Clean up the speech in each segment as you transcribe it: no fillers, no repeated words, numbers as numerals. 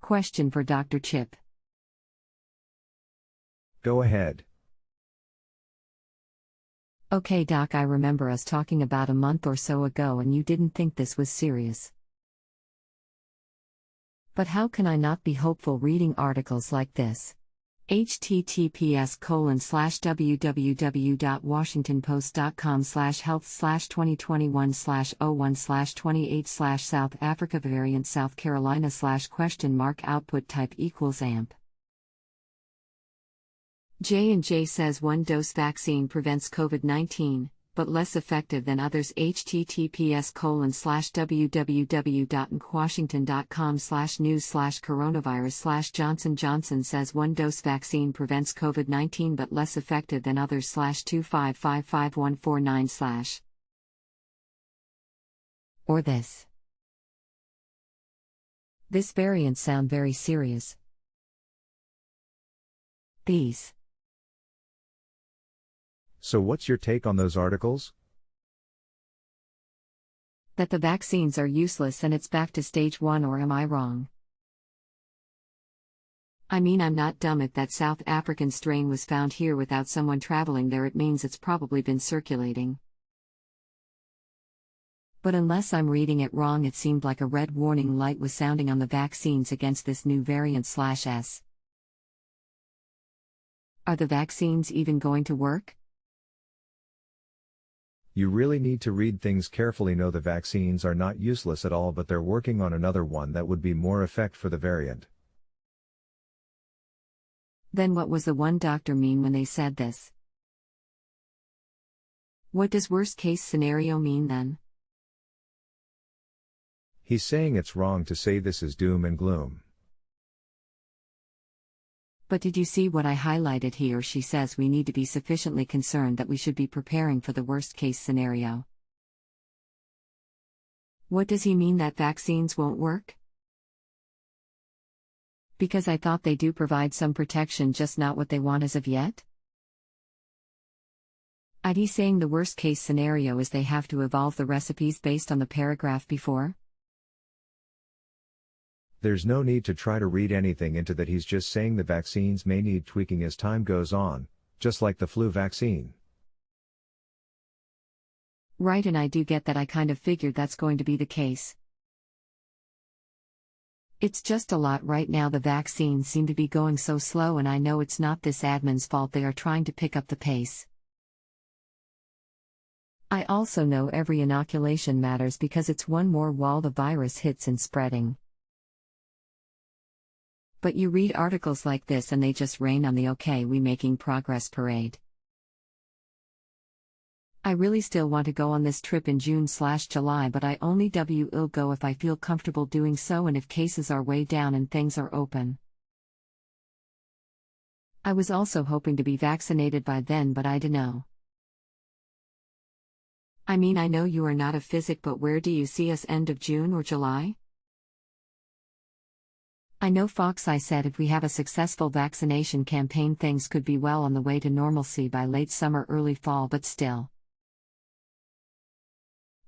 Question for Dr. Chip. Go ahead. Okay, Doc, I remember us talking about a month or so ago and you didn't think this was serious. But how can I not be hopeful reading articles like this? https://www.washingtonpost.com/health/2021/01/28/South Africa variant South Carolina / output type equals amp. J&J says one dose vaccine prevents COVID-19, but less effective than others. https://www.washington.com/news/coronavirus/ Johnson & Johnson says one dose vaccine prevents COVID-19 but less effective than others. /2555149/ Or this. This variant sound very serious. These. So what's your take on those articles? That the vaccines are useless and it's back to stage 1, or am I wrong? I mean, I'm not dumb. If that South African strain was found here without someone traveling there, it means it's probably been circulating. But unless I'm reading it wrong, it seemed like a red warning light was sounding on the vaccines against this new variant/S. Are the vaccines even going to work? You really need to read things carefully. No, the vaccines are not useless at all, but they're working on another one that would be more effective for the variant. Then what was the one doctor mean when they said this? What does worst case scenario mean then? He's saying it's wrong to say this is doom and gloom. But did you see what I highlighted here? She says we need to be sufficiently concerned that we should be preparing for the worst case scenario. What does he mean, that vaccines won't work? Because I thought they do provide some protection, just not what they want as of yet? He saying the worst case scenario is they have to evolve the recipes based on the paragraph before? There's no need to try to read anything into that. He's just saying the vaccines may need tweaking as time goes on, just like the flu vaccine. Right, and I do get that. I kind of figured that's going to be the case. It's just a lot right now. The vaccines seem to be going so slow, and I know it's not this admin's fault. They are trying to pick up the pace. I also know every inoculation matters because it's one more wall the virus hits in spreading. But you read articles like this and they just rain on the "okay, we making progress" parade. I really still want to go on this trip in June/July, but I only will go if I feel comfortable doing so and if cases are way down and things are open. I was also hoping to be vaccinated by then, but I dunno. I mean, I know you are not a physic, but where do you see us end of June or July? I know Fox I said if we have a successful vaccination campaign, things could be well on the way to normalcy by late summer, early fall, but still.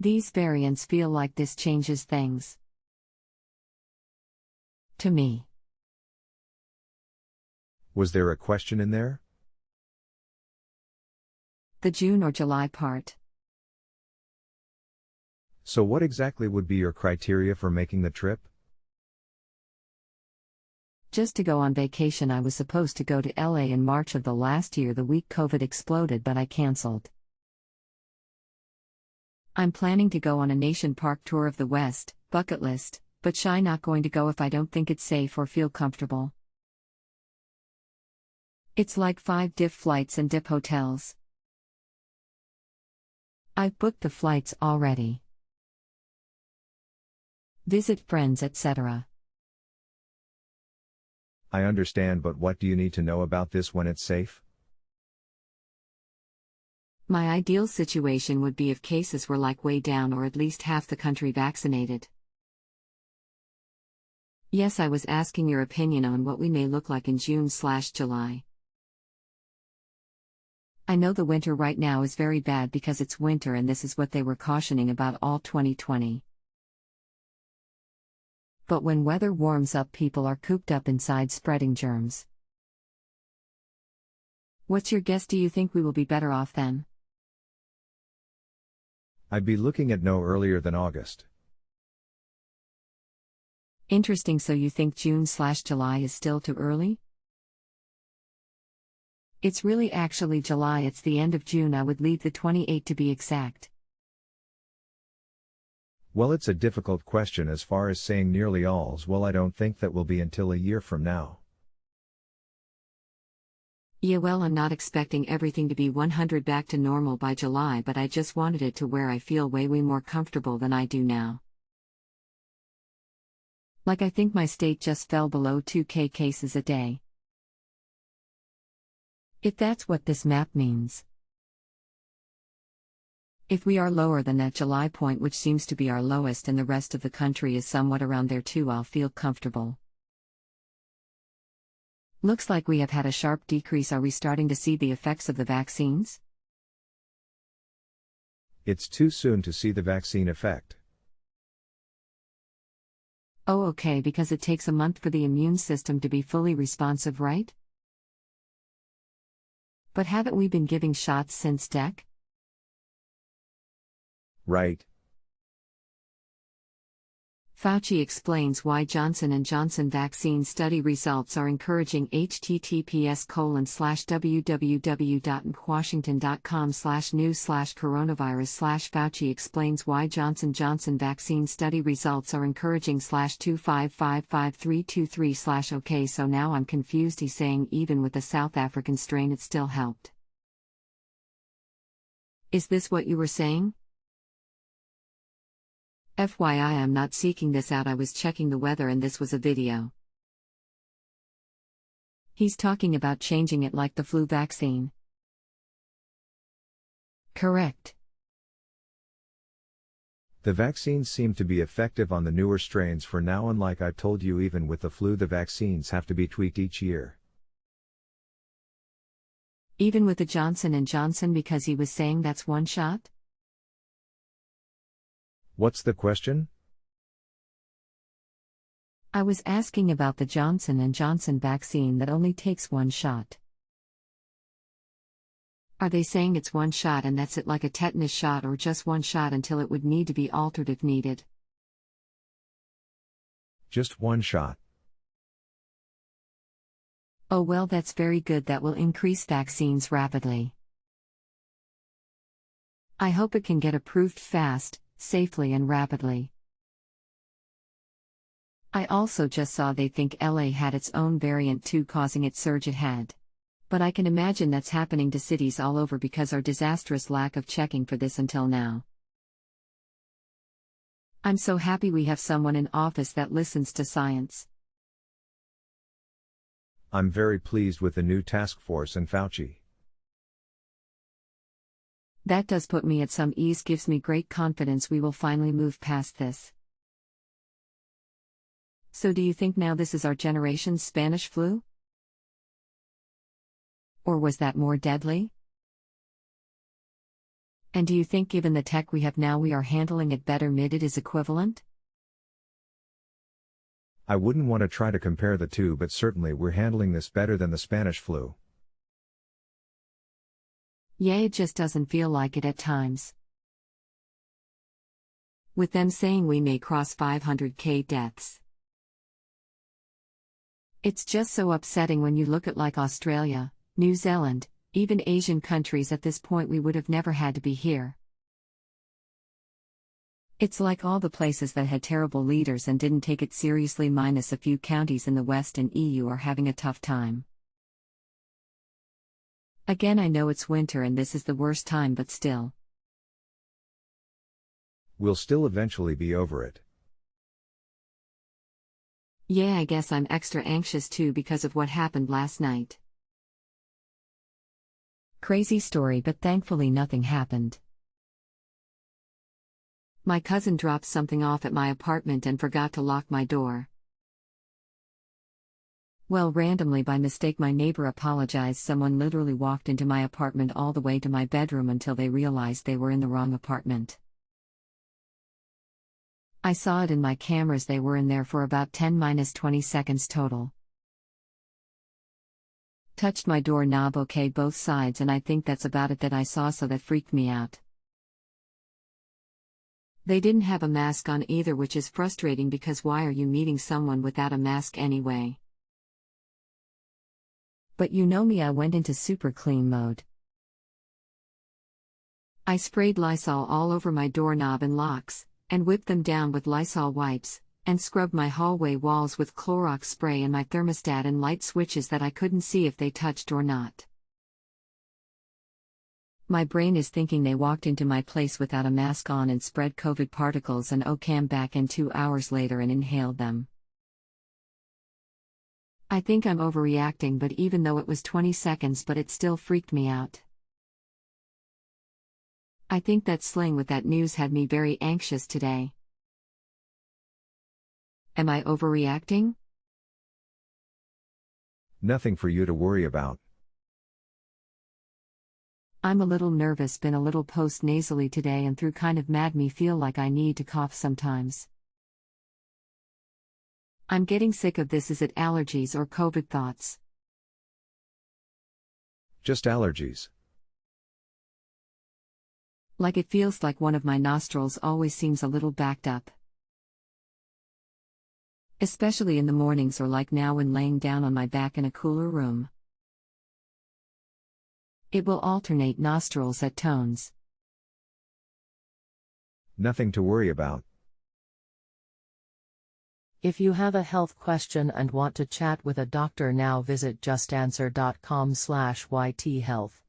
These variants feel like this changes things. To me. Was there a question in there? The June or July part. So what exactly would be your criteria for making the trip? Just to go on vacation. I was supposed to go to LA in March of the last year, the week COVID exploded, but I cancelled. I'm planning to go on a nation park tour of the West, bucket list, but shy not going to go if I don't think it's safe or feel comfortable. It's like 5 diff flights and dip hotels. I've booked the flights already. Visit friends, etc. I understand, but what do you need to know about this when it's safe? My ideal situation would be if cases were like way down or at least half the country vaccinated. Yes, I was asking your opinion on what we may look like in June/July. I know the winter right now is very bad because it's winter, and this is what they were cautioning about all 2020. But when weather warms up, people are cooped up inside spreading germs. What's your guess? Do you think we will be better off then? I'd be looking at no earlier than August. Interesting, so you think June/July is still too early? It's really actually July, it's the end of June. I would leave the 28th to be exact. Well, it's a difficult question as far as saying nearly all's well. I don't think that will be until a year from now. Yeah, well, I'm not expecting everything to be 100 back to normal by July, but I just wanted it to where I feel way more comfortable than I do now. Like, I think my state just fell below 2,000 cases a day. If that's what this map means. If we are lower than that July point, which seems to be our lowest, and the rest of the country is somewhat around there too, I'll feel comfortable. Looks like we have had a sharp decrease. Are we starting to see the effects of the vaccines? It's too soon to see the vaccine effect. Oh, okay, because it takes a month for the immune system to be fully responsive, right? But haven't we been giving shots since DEC? Right. Fauci explains why Johnson & Johnson vaccine study results are encouraging. https://www.washington.com/news/coronavirus/Fauci explains why Johnson & Johnson vaccine study results are encouraging /2555323/ Okay, so now I'm confused. He's saying even with the South African strain it still helped. Is this what you were saying? FYI, I'm not seeking this out, I was checking the weather and this was a video. He's talking about changing it like the flu vaccine. Correct. The vaccines seem to be effective on the newer strains for now, and like I've told you, even with the flu, the vaccines have to be tweaked each year. Even with the Johnson & Johnson, because he was saying that's one shot? What's the question? I was asking about the Johnson & Johnson vaccine that only takes one shot. Are they saying it's one shot and that's it, like a tetanus shot, or just one shot until it would need to be altered if needed? Just one shot. Oh well, that's very good. That will increase vaccines rapidly. I hope it can get approved fast, safely and rapidly. I also just saw they think LA had its own variant too, causing its surge it had. But I can imagine that's happening to cities all over because our disastrous lack of checking for this until now. I'm so happy we have someone in office that listens to science. I'm very pleased with the new task force and Fauci. That does put me at some ease, gives me great confidence we will finally move past this. So do you think now this is our generation's Spanish flu? Or was that more deadly? And do you think given the tech we have now we are handling it better? It is equivalent? I wouldn't want to try to compare the two, but certainly we're handling this better than the Spanish flu. Yeah, it just doesn't feel like it at times. With them saying we may cross 500,000 deaths. It's just so upsetting when you look at like Australia, New Zealand, even Asian countries. At this point we would have never had to be here. It's like all the places that had terrible leaders and didn't take it seriously, minus a few counties in the West and EU, are having a tough time. Again, I know it's winter and this is the worst time, but still. We'll still eventually be over it. Yeah, I guess I'm extra anxious too because of what happened last night. Crazy story, but thankfully nothing happened. My cousin dropped something off at my apartment and forgot to lock my door. Well, randomly by mistake my neighbor apologized. Someone literally walked into my apartment all the way to my bedroom until they realized they were in the wrong apartment. I saw it in my cameras, they were in there for about 10-20 seconds total. Touched my doorknob, okay, both sides, and I think that's about it that I saw, so that freaked me out. They didn't have a mask on either, which is frustrating because why are you meeting someone without a mask anyway? But you know me, I went into super clean mode. I sprayed Lysol all over my doorknob and locks, and whipped them down with Lysol wipes, and scrubbed my hallway walls with Clorox spray and my thermostat and light switches that I couldn't see if they touched or not. My brain is thinking they walked into my place without a mask on and spread COVID particles and came back in 2 hours later and inhaled them. I think I'm overreacting, but even though it was 20 seconds, but it still freaked me out. I think that sling with that news had me very anxious today. Am I overreacting? Nothing for you to worry about. I'm a little nervous, been a little post-nasally today and through kind of mad me feel like I need to cough sometimes. I'm getting sick of this, is it allergies or COVID thoughts? Just allergies. Like it feels like one of my nostrils always seems a little backed up. Especially in the mornings or like now when laying down on my back in a cooler room. It will alternate nostrils at tones. Nothing to worry about. If you have a health question and want to chat with a doctor now, visit JustAnswer.com/YTHealth.